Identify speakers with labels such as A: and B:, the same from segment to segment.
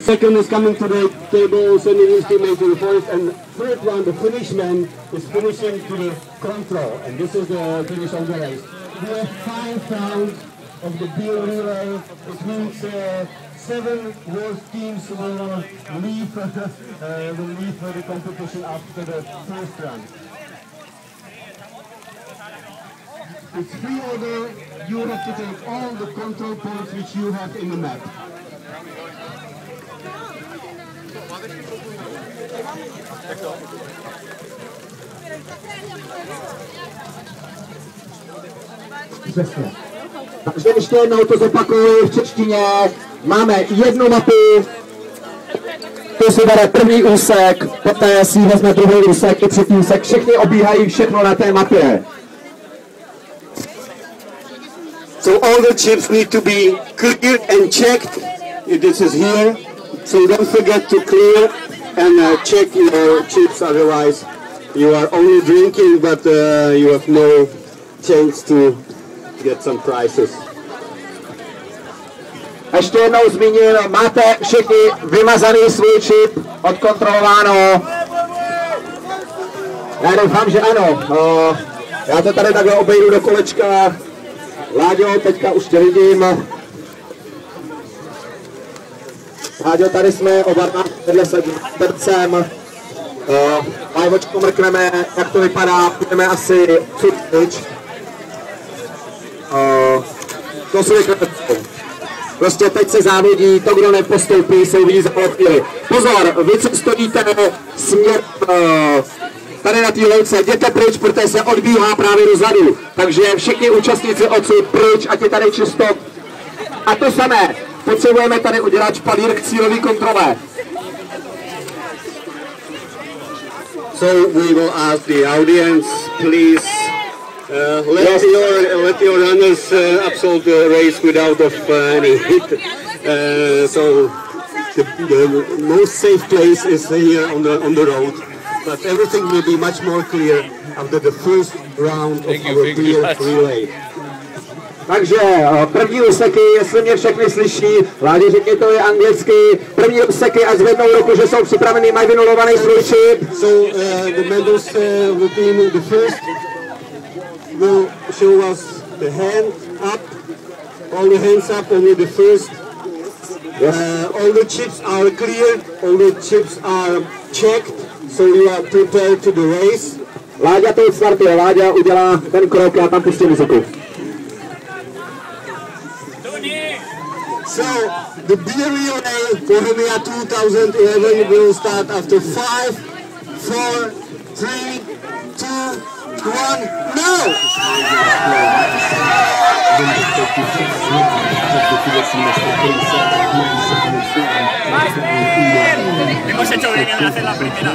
A: Second is coming to the table, sending his teammate to the fourth, and third one, the Finnish man, is finishing to the control, and this is the finish of the race. We have 5 rounds of the beer relay. It means 7 world teams will leave the competition after the first round. It's free order. You have to take all the control points which you have in the map. Přesně. Takže ještě jednou to zopakuju v češtině. Máme jednu mapu, to si bere první úsek, poté si vezme druhý úsek i třetí úsek. Všichni obíhají všechno na té mapě. So all the chips need to be cleared and checked. This is here. So don't forget to clear and check your chips, otherwise you are only drinking, but you have no chance to get some prizes. Ještě jednou zmíním, máte všichni vymazaný svůj čip, odkontrolováno. Já doufám, že ano. Já to tady takhle obejdu do kolečka. Láďo, teďka už tě vidím. Láďo, tady jsme oba vedle se tercem. Očko mrkneme, jak to vypadá, půjdeme asi pryč. To jsou prostě teď se závodí, to, kdo nepostoupí, se uvidí za chvíli. Pozor, vy, co stojíte směr tady na té louce, jděte pryč, protože se odbíhá právě dozadu. Takže všichni účastníci odsud pryč, ať je tady čisto. A to samé, potřebujeme tady udělat špalír k cílové kontrole. So we will ask the audience, please let your runners absolve the race without any hit. So the most safe place is here on the road, but everything will be much more clear after the first round of our beer relay. Takže první úseky, jestli mě všechny slyší, Ládi, řekni to je anglicky, první úseky a zvednou ruku, že jsou připravený, mají vynulovaný svůj čip. So the members within the first will show us the hand up, all the hands up, only the first. Yes. All the chips are clear, all the chips are checked, so you are prepared to the race. Láďa to startuje, Láďa udělá ten krok, já tam pustím muziku. So, the beer relay Bohemia 2011 will start after 5, 4, 3, 2, 1, no!
B: Hemos hecho bien en hacer la primera.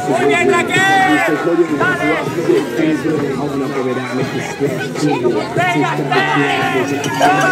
C: Muy bien, Raquel. Dale.